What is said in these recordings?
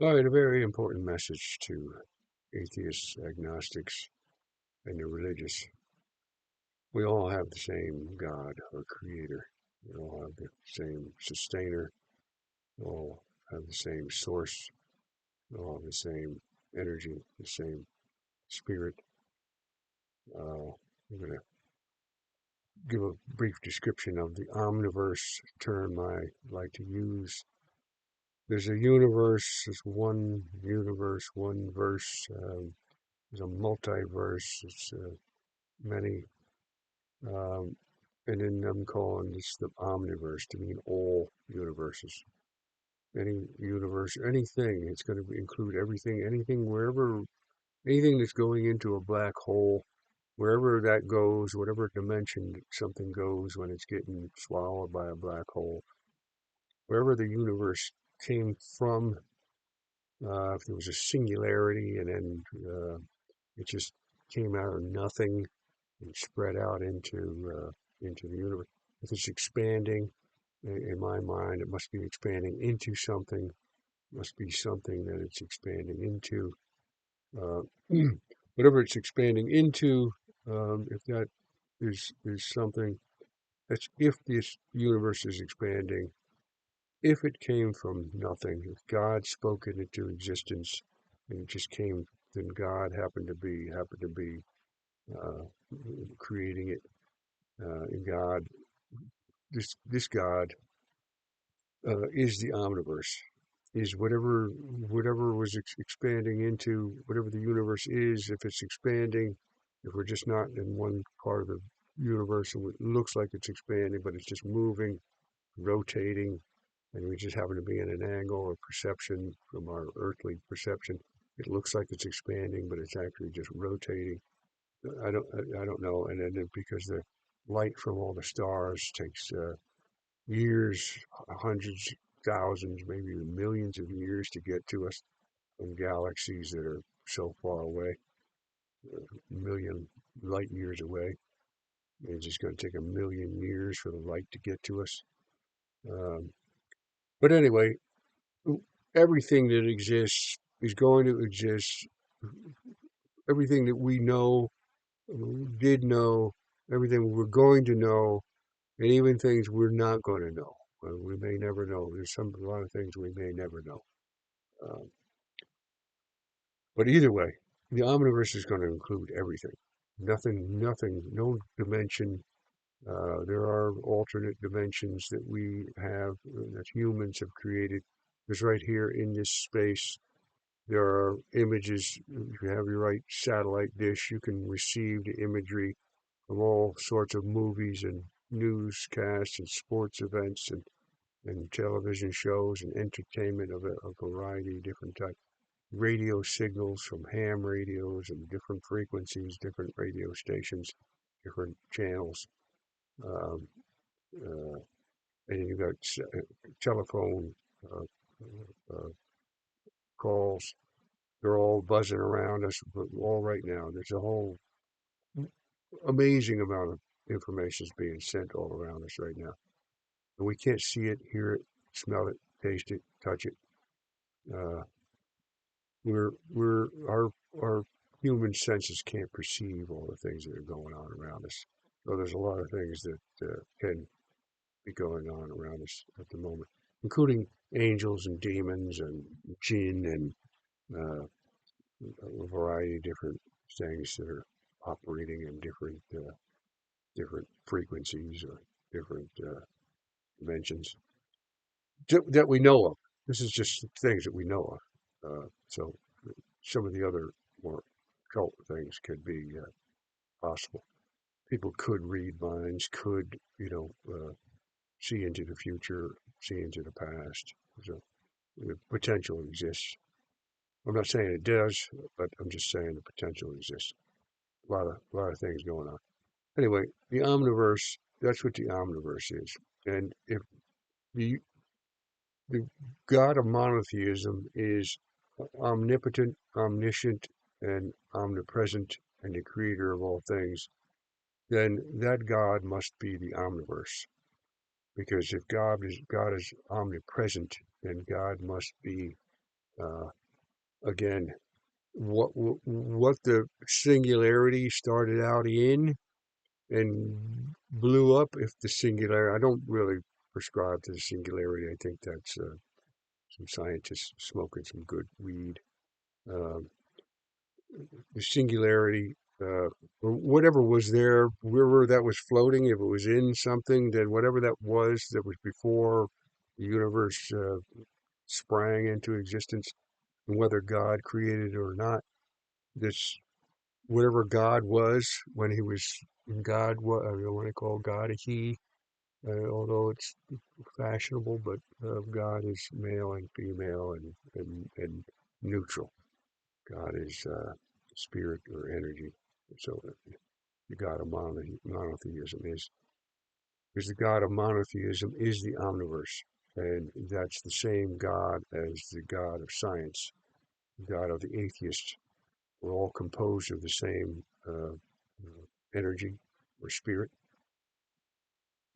All right, a very important message to atheists, agnostics, and the religious. We all have the same God or creator. We all have the same sustainer. We all have the same source. We all have the same energy, the same spirit. I'm going to give a brief description of the omniverse term I like to use. There's a universe, there's one universe, one verse. There's a multiverse. It's many. Um, and then I'm calling this the omniverse to mean all universes. Any universe, anything. It's going to include everything, anything, wherever, anything that's going into a black hole, wherever that goes, whatever dimension something goes when it's getting swallowed by a black hole, wherever the universe came from, if there was a singularity and then it just came out of nothing and spread out into the universe. If it's expanding, in my mind, it must be expanding into something. Must be something that it's expanding into. Uh, whatever it's expanding into, if that is something that's if this universe is expanding, if it came from nothing, if God spoke it into existence and it just came, then God happened to be uh, creating it. And God, this God is the omniverse, is whatever was expanding into whatever the universe is. If it's expanding, if we're just not in one part of the universe and it looks like it's expanding, but it's just moving, rotating, and we just happen to be at an angle or perception from our earthly perception. It looks like it's expanding, but it's actually just rotating. I don't know. And then because the light from all the stars takes years, hundreds, thousands, maybe even millions of years to get to us from galaxies that are so far away, a million light years away. It's just going to take a million years for the light to get to us. Um, but anyway, everything that exists is going to exist. Everything that we know, did know, everything we're going to know, and even things we're not going to know. We may never know. There's a lot of things we may never know. Um, But either way, the omniverse is going to include everything. Nothing, no dimension. There are alternate dimensions that we have, that humans have created. Because right here in this space, there are images. If you have your right satellite dish, you can receive the imagery of all sorts of movies and newscasts and sports events and television shows and entertainment of a variety of different types, radio signals from ham radios and different frequencies, different radio stations, different channels. Um, uh, and you got telephone uh, uh, calls. They're all buzzing around us all right now. There's a whole amazing amount of information is being sent all around us right now. And we can't see it, hear it, smell it, taste it, touch it. Uh, our human senses can't perceive all the things that are going on around us. So there's a lot of things that can be going on around us at the moment, including angels and demons and jinn and uh, a variety of different things that are operating in different frequencies or different dimensions that we know of. This is just things that we know of. So some of the other more cult things could be possible. People could read minds, could, see into the future, see into the past. So the potential exists. I'm not saying it does, but I'm just saying the potential exists. A lot of things going on. Anyway, the omniverse, that's what the omniverse is. And if the, the God of monotheism is omnipotent, omniscient, and omnipresent, and the creator of all things, then that God must be the omniverse. Because if God is omnipresent, then God must be Uh, again, what the singularity started out in and blew up. If the singularity, I don't really prescribe to the singularity. I think that's some scientists smoking some good weed. Um, the singularity, or whatever was there, wherever that was floating, if it was in something, then whatever that was before the universe sprang into existence, and whether God created it or not, this whatever God was when he was God, what I want to call God a he, although it's fashionable, but God is male and female and neutral. God is spirit or energy. So the God of monotheism is the God of monotheism is the omniverse, and that's the same God as the God of science, the God of the atheist. We're all composed of the same energy or spirit,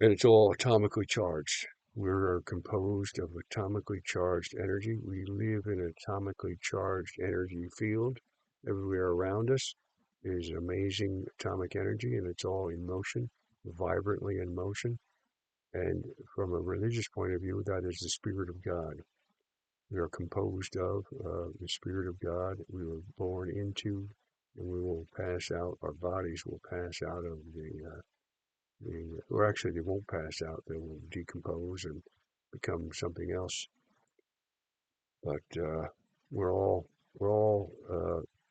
and it's all atomically charged. We're composed of atomically charged energy. We live in an atomically charged energy field. Everywhere around us is amazing atomic energy, and it's all in motion, vibrantly in motion. And from a religious point of view, that is the Spirit of God. We are composed of the Spirit of God. We were born into, and we will pass out. Our bodies will pass out of or actually, they won't pass out. They will decompose and become something else. But we're all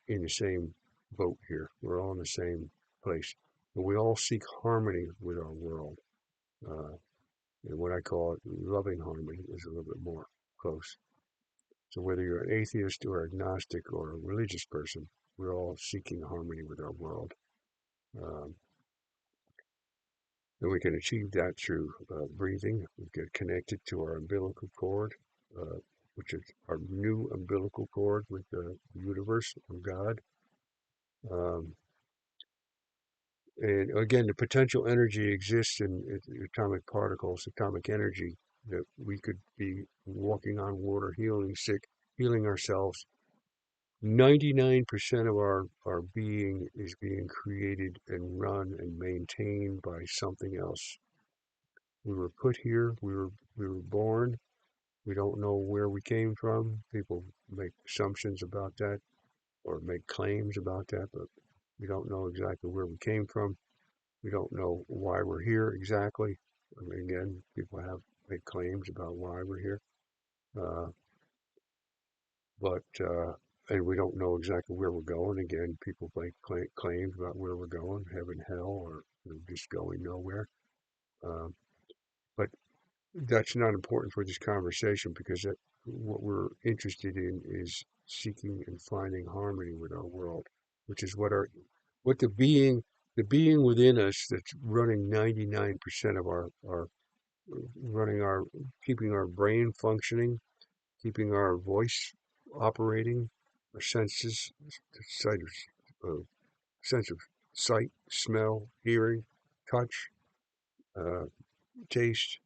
in the same boat here. We're all in the same place. But we all seek harmony with our world. Uh, and what I call it loving harmony is a little bit more close. So whether you're an atheist or agnostic or a religious person, we're all seeking harmony with our world. Um, and we can achieve that through breathing. We get connected to our umbilical cord, uh, which is our new umbilical cord with the universe of God. Um, and again, the potential energy exists in atomic particles, atomic energy, that we could be walking on water, healing sick, healing ourselves. 99% of our being is being created and run and maintained by something else. We were put here, we were born. We don't know where we came from. People make assumptions about that or make claims about that, but we don't know exactly where we came from. We don't know why we're here exactly. I mean, again, people have made claims about why we're here. Uh, but and we don't know exactly where we're going. Again, people make claims about where we're going, heaven, hell, or just going nowhere. Um, but that's not important for this conversation because what we're interested in is seeking and finding harmony with our world, which is what the being within us that's running 99% of our running our keeping our brain functioning, keeping our voice operating, our senses, sight sense of sight, smell, hearing, touch, uh, taste,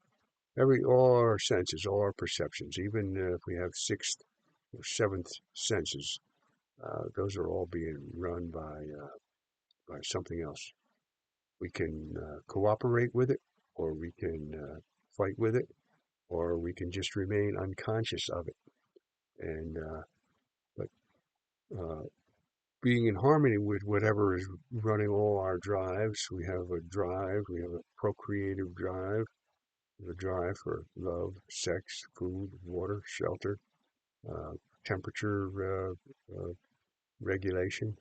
all our senses, all our perceptions, even if we have sixth or seventh senses, those are all being run by something else. We can cooperate with it, or we can fight with it, or we can just remain unconscious of it. And but uh, being in harmony with whatever is running all our drives. We have a drive, we have a procreative drive, a drive for love, sex, food, water, shelter, uh, temperature regulation.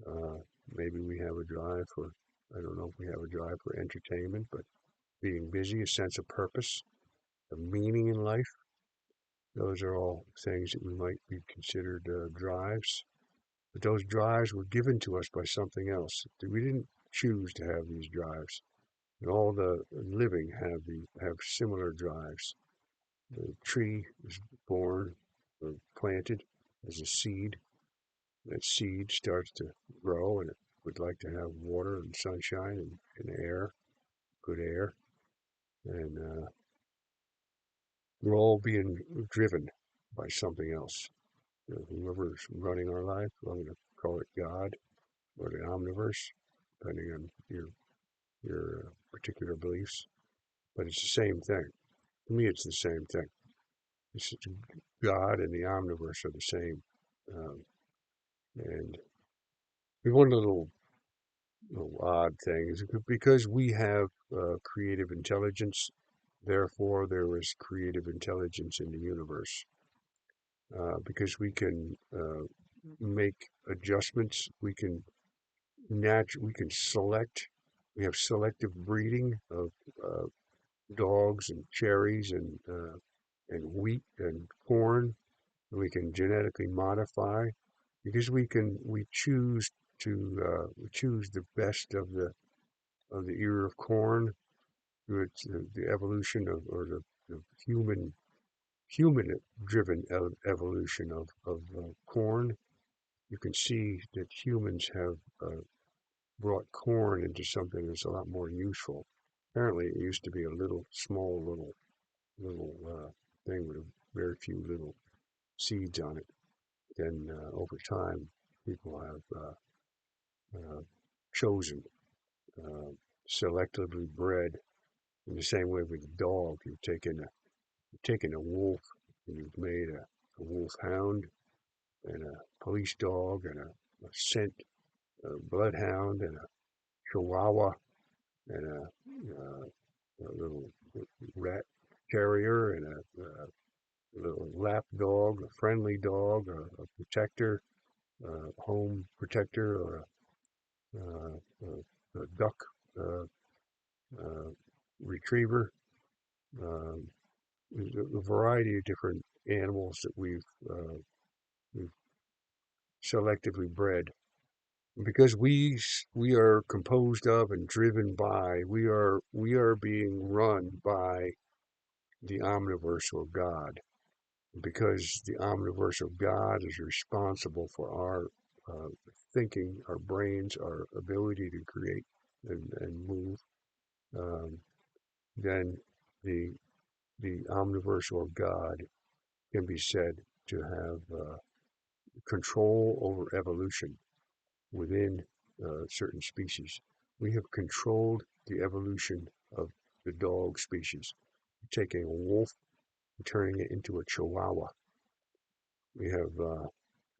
Uh, maybe we have a drive for, I don't know if we have a drive for entertainment, but being busy, a sense of purpose, a meaning in life. Those are all things that we might be considered drives. But those drives were given to us by something else. We didn't choose to have these drives. And all the living have similar drives. The tree is born or planted as a seed. That seed starts to grow and it would like to have water and sunshine and air, good air. And we're all being driven by something else. whoever's running our life. I'm going to call it God or the omniverse, depending on your particular beliefs. But it's the same thing. To me, it's the same thing. It's God and the omniverse are the same. Um, and one little odd thing is because we have creative intelligence, therefore there is creative intelligence in the universe. Because we can make adjustments, we can select. We have selective breeding of uh, dogs and cherries and wheat and corn. We can genetically modify because we choose we choose the best of the ear of corn through the evolution of or the human driven evolution of corn. You can see that humans have brought corn into something that's a lot more useful. Apparently, it used to be a little small little thing with very few little seeds on it. Then over time, people have chosen, uh, selectively bred in the same way with a dog. You've taken a wolf and you've made a wolf hound and a police dog and a scent bloodhound and a chihuahua and a little rat terrier and a little lap dog, a friendly dog, a protector, home protector, or a duck uh, uh, retriever. Um, there's a variety of different animals that we've selectively bred. Because we are composed of and driven by, we are being run by the omniverse or God. Because the omniverse of God is responsible for our thinking, our brains, our ability to create and move, um, then the the omniverse or God can be said to have control over evolution within certain species. We have controlled the evolution of the dog species, taking a wolf and turning it into a chihuahua. We have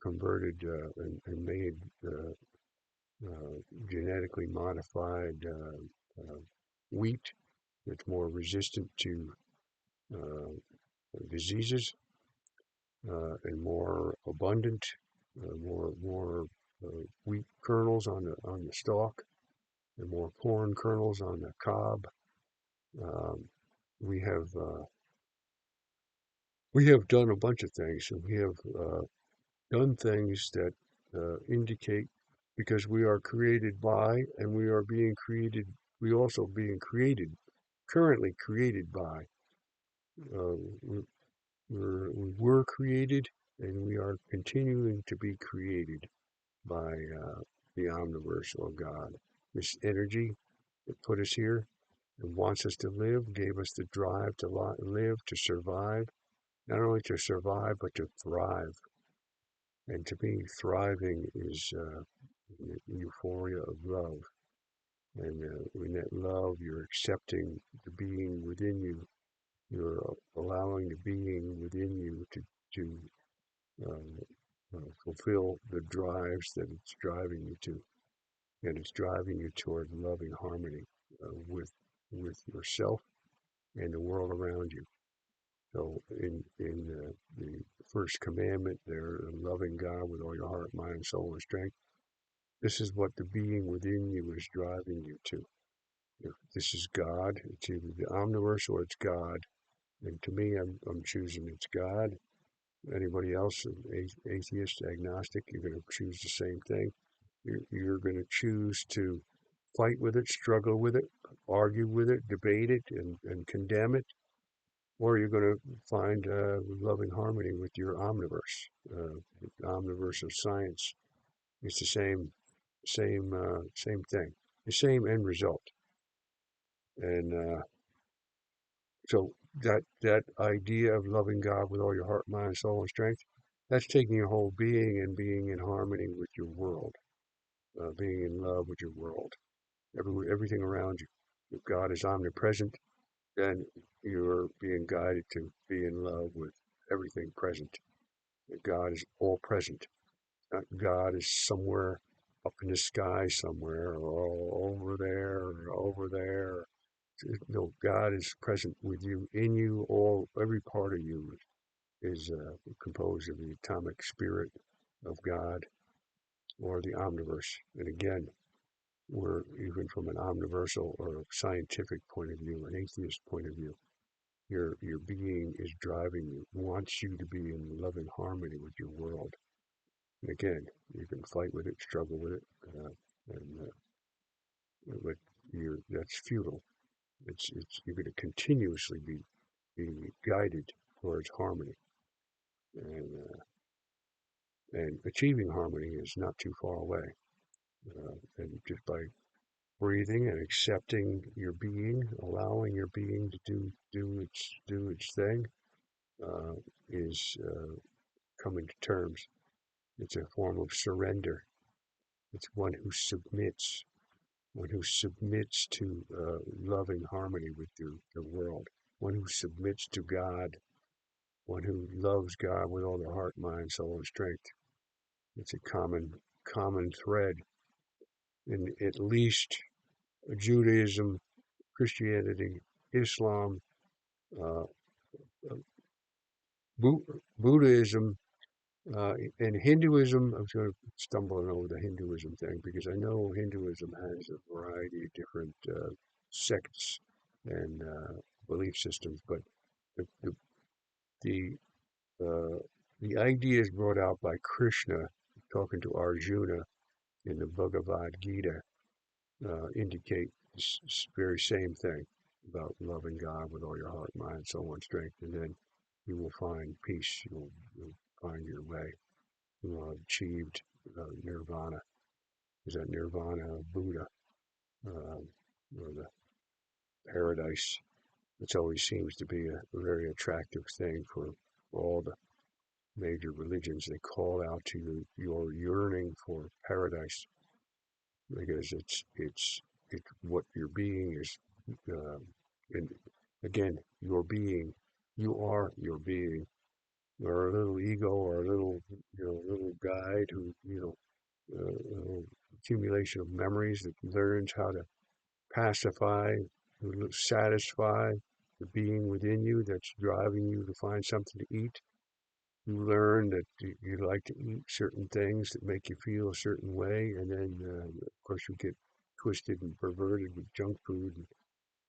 converted and made genetically modified wheat that's more resistant to uh, diseases and more abundant, more wheat kernels on the stalk, and more corn kernels on the cob. Um, we have we have done a bunch of things, and we have done things that indicate because we are created by, and we are being created. We also being created, currently created by. Uh, we, we were created, and we are continuing to be created by the omniverse or God. This energy that put us here and wants us to live, gave us the drive to live, to survive, not only to survive, but to thrive. And to me, thriving is the euphoria of love. And in that love, you're accepting the being within you. You're allowing the being within you to fulfill the drives that it's driving you to. And it's driving you toward loving harmony with yourself and the world around you. So in the first commandment there, loving God with all your heart, mind, soul, and strength, this is what the being within you is driving you to. If this is God, it's either the omniverse or it's God. And to me, I'm choosing it's God. Anybody else, atheist, agnostic, you're going to choose the same thing. You're going to choose to fight with it, struggle with it, argue with it, debate it, and condemn it, or you're going to find loving harmony with your omniverse, the omniverse of science. It's the same thing, the same end result. And so that idea of loving God with all your heart, mind, soul, and strength, That's taking your whole being and being in harmony with your world, being in love with your world, everything around you. If God is omnipresent, then you're being guided to be in love with everything present. That God is all present. Not God is somewhere up in the sky somewhere, or over there, or over there. No, God is present with you, in you, all every part of you is composed of the atomic spirit of God or the omniverse. And again, we're even from an omniversal or scientific point of view, an atheist point of view, your being is driving you, wants you to be in loving harmony with your world. And again, you can fight with it, struggle with it, but that's futile. It's you're going to continuously be guided towards harmony, and achieving harmony is not too far away. And just by breathing and accepting your being, allowing your being to do its thing, uh, is coming to terms. It's a form of surrender. It's one who submits to loving harmony with the world, one who submits to God, one who loves God with all their heart, mind, soul, and strength. It's a common thread in at least Judaism, Christianity, Islam, uh, Buddhism, and Hinduism. I'm sort of stumbling over the Hinduism thing because I know Hinduism has a variety of different sects and belief systems, but the the the, uh, the ideas brought out by Krishna talking to Arjuna in the Bhagavad Gita indicate this very same thing about loving God with all your heart, mind, soul, and strength, and then you will find peace. You'll find your way. You will have achieved nirvana. Is that nirvana of Buddha, or the paradise? It always seems to be a very attractive thing for all the major religions. They call out to you your yearning for paradise because it's what your being is. Um, and again, your being, you are your being. Or a little ego, or a little guide who accumulation of memories that learns how to pacify, satisfy the being within you that's driving you to find something to eat. You learn that you like to eat certain things that make you feel a certain way, and then, of course, you get twisted and perverted with junk food and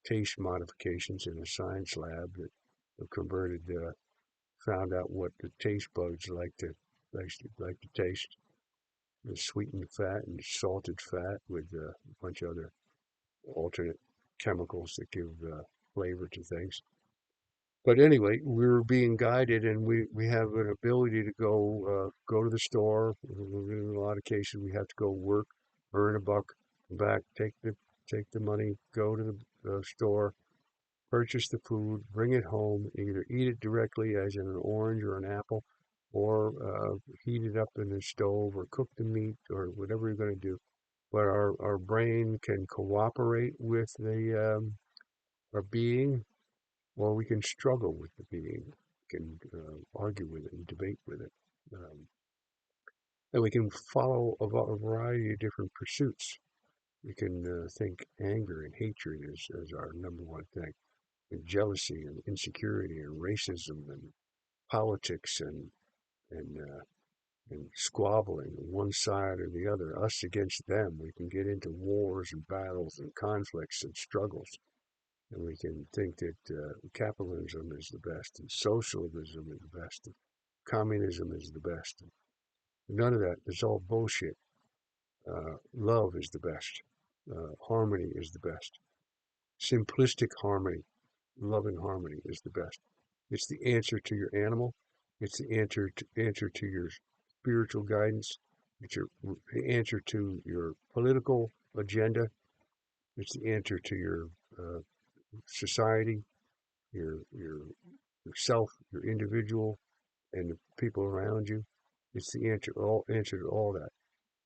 taste modifications in a science lab that have found out what the taste buds like to taste. The sweetened fat and salted fat with a bunch of other alternate chemicals that give flavor to things. But anyway, we're being guided, and we have an ability to go to the store. In a lot of cases, we have to go work, earn a buck, come back, take the money, go to the store, purchase the food, bring it home, either eat it directly, as in an orange or an apple, or heat it up in the stove, or cook the meat, or whatever you're going to do. But our brain can cooperate with our being, or we can struggle with the being. We can argue with it and debate with it. And we can follow a variety of different pursuits. We can think anger and hatred as our number one thing, and jealousy and insecurity and racism and politics and and squabbling one side or the other, us against them. We can get into wars and battles and conflicts and struggles. And we can think that capitalism is the best and socialism is the best and communism is the best. None of that. It's all bullshit. Love is the best. Harmony is the best. Simplistic harmony, loving harmony is the best. It's the answer to your animal. It's the answer to your spiritual guidance. It's the answer to your political agenda. It's the answer to your uh, society, your yourself, your individual. and the people around you. It's the answer to all that.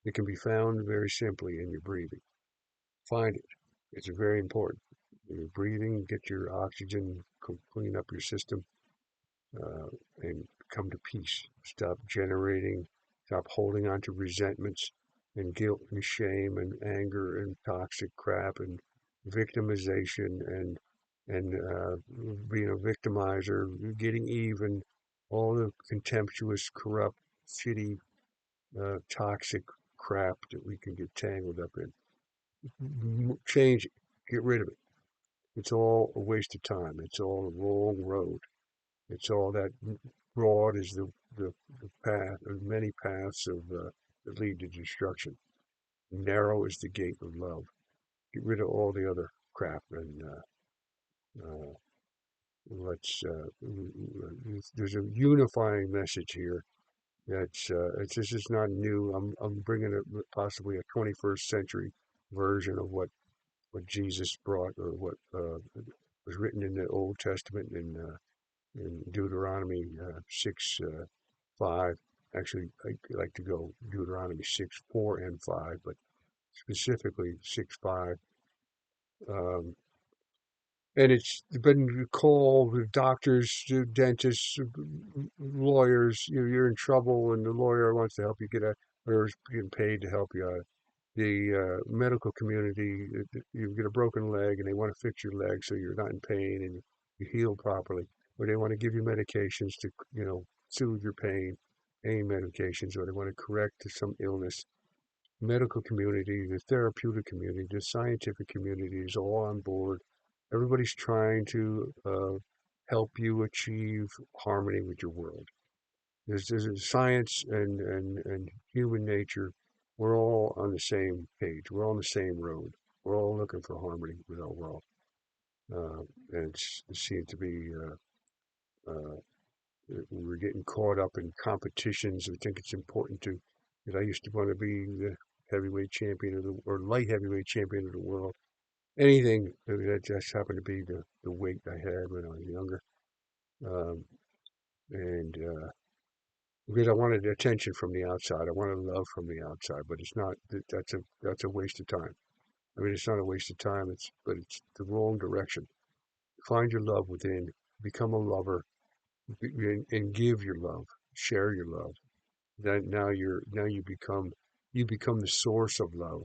It can be found very simply in your breathing. Find it. It's very important. Your breathing, get your oxygen, clean up your system, uh, and come to peace. Stop generating, stop holding on to resentments and guilt and shame and anger and toxic crap and victimization and being a victimizer, getting even, all the contemptuous, corrupt, shitty, toxic crap that we can get tangled up in. Change it. Get rid of it. It's all a waste of time. It's all a wrong road. It's all that broad is the path, of many paths that lead to destruction. Narrow is the gate of love. Get rid of all the other crap and uh, let's. There's a unifying message here. This is not new. I'm bringing possibly a 21st century version of what Jesus brought, or what was written in the Old Testament in Deuteronomy 6 5. Actually, I like to go Deuteronomy 6 4 and 5, but specifically 6 5. Um, and it's been called doctors, dentists, lawyers. You're in trouble, and the lawyer wants to help you get out, or is getting paid to help you out. The medical community, you get a broken leg and they want to fix your leg so you're not in pain and you heal properly, or they want to give you medications to, soothe your pain medications, or they want to correct some illness. Medical community, the therapeutic community, the scientific community is all on board. Everybody's trying to help you achieve harmony with your world. There's science and human nature. We're all on the same page. We're on the same road. We're all looking for harmony with our world. Uh, and it seems to be we're getting caught up in competitions. I think it's important to that I used to want to be the heavyweight champion of the or light heavyweight champion of the world. Anything that just happened to be the weight I had when I was younger. Um, and because I wanted attention from the outside. I wanted love from the outside, but it's not. That's a waste of time. I mean, it's not a waste of time. It's the wrong direction. Find your love within. Become a lover, and give your love. Share your love. Then now you become the source of love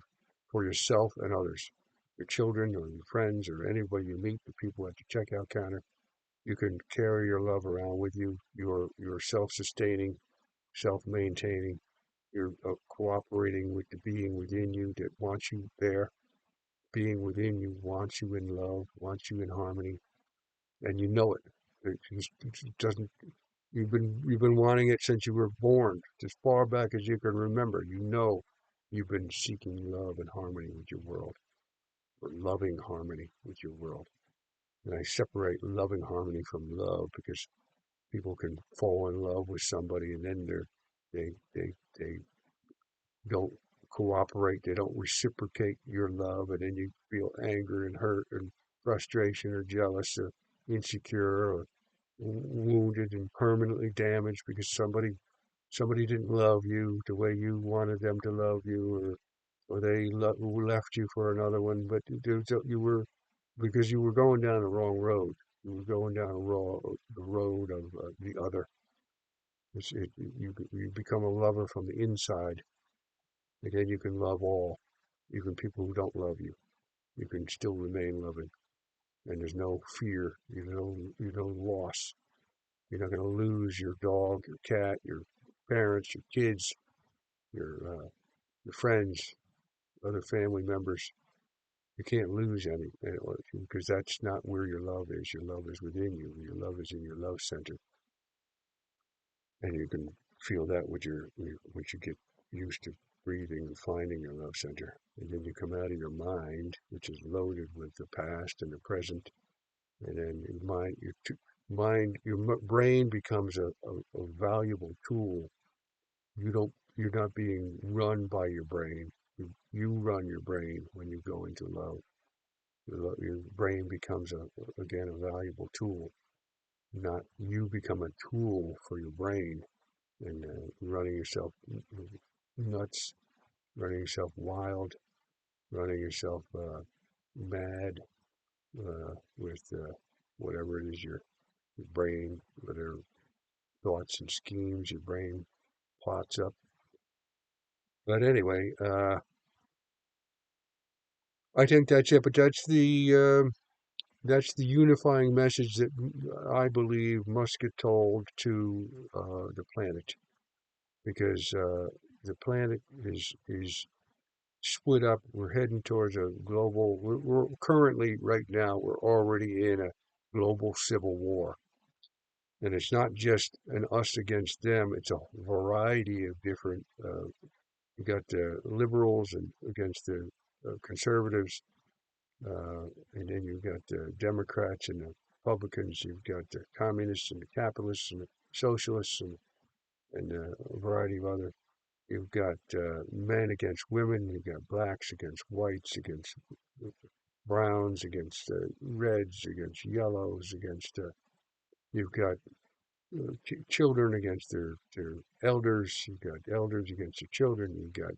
for yourself and others, your children or your friends or anybody you meet, the people at the checkout counter. You can carry your love around with you. You're self-sustaining, self-maintaining. You're cooperating with the being within you that wants you there. Being within you wants you in love, wants you in harmony, and you know it. It doesn't. You've been wanting it since you were born, as far back as you can remember. You know, you've been seeking love and harmony with your world, or loving harmony with your world. And I separate loving harmony from love because people can fall in love with somebody and then they don't cooperate, they don't reciprocate your love, and then you feel anger and hurt and frustration or jealous or insecure or wounded and permanently damaged because somebody didn't love you the way you wanted them to love you, or they left you for another one, but you were because you were going down the wrong road. You were going down the road of the other. You become a lover from the inside, and then you can love all, even people who don't love you. You can still remain loving, and there's no fear, no loss. You're not going to lose your dog, your cat, your parents, your kids, your friends, other family members. You can't lose any because that's not where your love is. Your love is within you. Your love is in your love center, and you can feel that once you get used to breathing and finding your love center. And then you come out of your mind, which is loaded with the past and the present, and then your brain becomes a valuable tool. You're not being run by your brain. You run your brain when you go into love. Your brain becomes again a valuable tool. not you become a tool for your brain and running yourself nuts, running yourself wild, running yourself mad with whatever it is your brain, whatever thoughts and schemes your brain plots up. But anyway, I think that's it. But that's the unifying message that I believe must get told to the planet, because the planet is split up. We're heading towards a global. We're currently right now. We're already in a global civil war, and it's not just an us against them. It's a variety of different. You got the liberals and against the conservatives, and then you've got the Democrats and the Republicans. You've got the communists and the capitalists and the socialists and a variety of other. You've got men against women. You've got blacks against whites, against browns, against reds, against yellows, against. You've got children against their elders. You've got elders against their children. You've got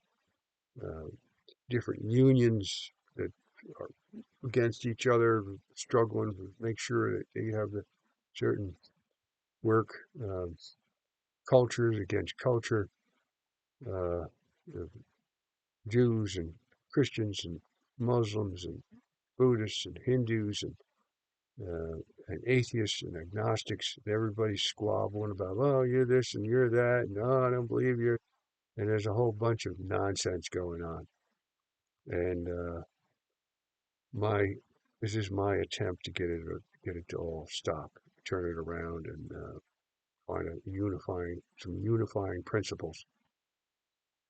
uh, different unions that are against each other, struggling to make sure that they have the certain work, cultures against culture, uh, Jews and Christians and Muslims and Buddhists and Hindus and atheists and agnostics. And everybody's squabbling about, well, you're this and you're that, and no, I don't believe you. And there's a whole bunch of nonsense going on. And my this is my attempt to get it to all stop, turn it around, and find some unifying principles.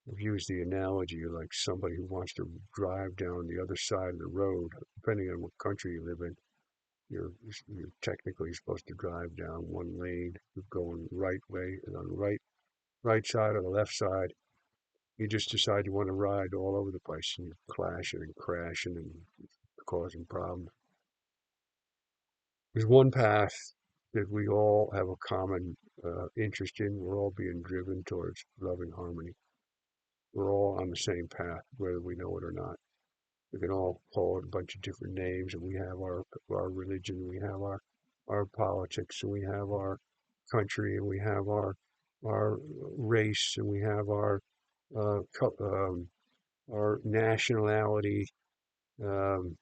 I've used the analogy of like somebody who wants to drive down the other side of the road. Depending on what country you live in, you're technically supposed to drive down one lane, you're going right way, and on the right side or the left side, you just decide you want to ride all over the place, and you're clashing and crashing and causing problems. There's one path that we all have a common interest in. We're all being driven towards loving harmony. We're all on the same path, whether we know it or not. We can all call it a bunch of different names, and we have our religion, we have our politics, and we have our country, and we have our race, and we have our nationality. Um,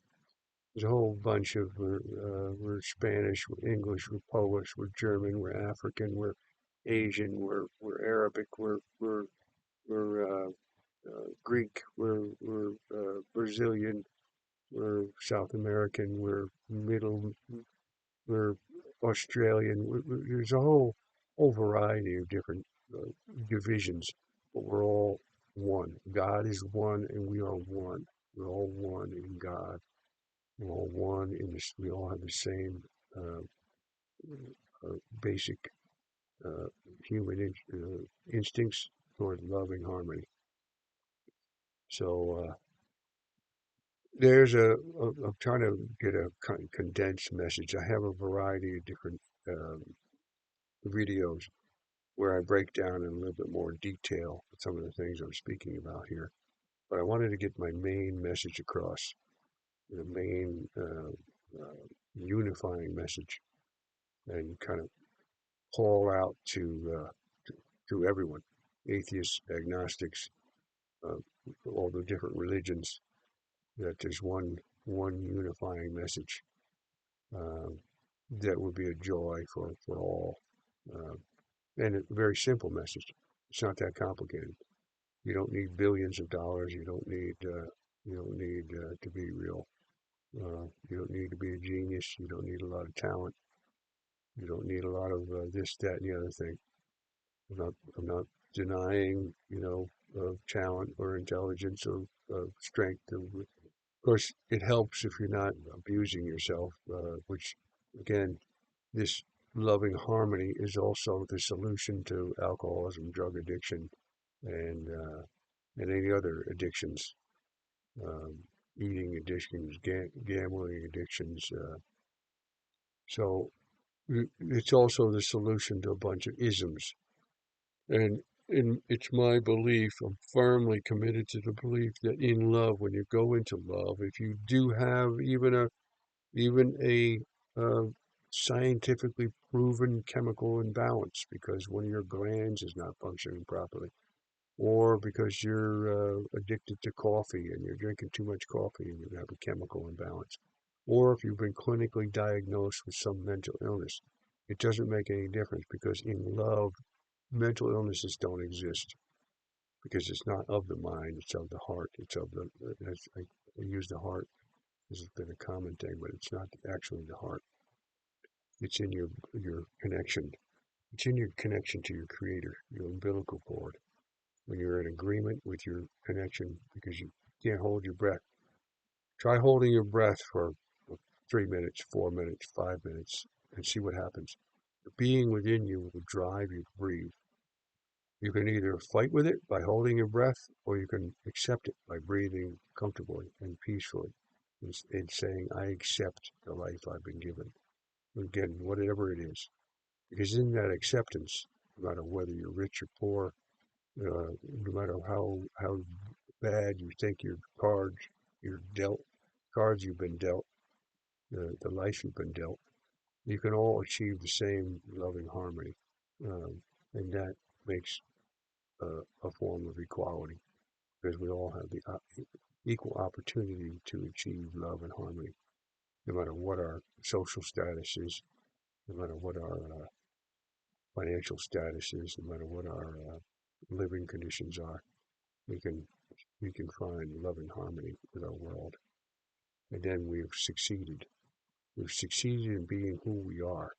there's a whole bunch of we're Spanish, we're English, we're Polish, we're German, we're African, we're Asian, we're Arabic, we're Greek, we're Brazilian, we're South American, we're Australian. There's a whole variety of different divisions, but we're all one. God is one, and we are one. We're all one in God. We're all one in this. We all have the same uh, basic uh, human instincts toward love and harmony. So I'm trying to get a condensed message. I have a variety of different um, videos where I break down in a little bit more detail some of the things I'm speaking about here. But I wanted to get my main message across, the main unifying message, and kind of call out to everyone, atheists, agnostics, uh, all the different religions, that there's one unifying message um, that would be a joy for all, uh, and a very simple message. It's not that complicated. You don't need billions of dollars. You don't need to be real. You don't need to be a genius. You don't need a lot of talent. You don't need a lot of this, that, and the other thing. I'm not denying, talent or intelligence or strength. Of course, it helps if you're not abusing yourself, which, again, this loving harmony is also the solution to alcoholism, drug addiction, and any other addictions, um, eating addictions, gambling addictions. So it's also the solution to a bunch of isms. And it's my belief, I'm firmly committed to the belief that in love, when you go into love, if you do have even a uh, scientifically proven chemical imbalance because one of your glands is not functioning properly, or because you're addicted to coffee and you're drinking too much coffee and you have a chemical imbalance, or if you've been clinically diagnosed with some mental illness, it doesn't make any difference because in love, mental illnesses don't exist because it's not of the mind, it's of the heart, it's of the, I use the heart. This has been a common thing, but it's not actually the heart. It's in your connection. It's in your connection to your creator, your umbilical cord. When you're in agreement with your connection because you can't hold your breath. Try holding your breath for 3 minutes, 4 minutes, 5 minutes, and see what happens. The being within you will drive you to breathe. You can either fight with it by holding your breath, or you can accept it by breathing comfortably and peacefully and saying, I accept the life I've been given. Again, whatever it is. Because in that acceptance, no matter whether you're rich or poor, no matter how bad you think your cards you're dealt, cards you've been dealt, the life you've been dealt, you can all achieve the same loving harmony, and that makes a form of equality because we all have the equal opportunity to achieve love and harmony, no matter what our social status is, no matter what our financial status is, no matter what our living conditions are. We can we can find love and harmony with our world, and then we've succeeded. We've succeeded in being who we are,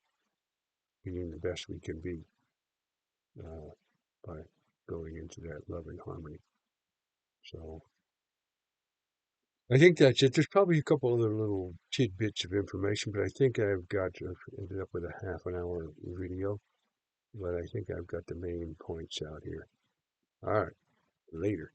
being the best we can be uh, by going into that love and harmony. So I think that's it. There's probably a couple other little tidbits of information, but I think I've got ended up with a half an hour video. But I think I've got the main points out here. All right, later.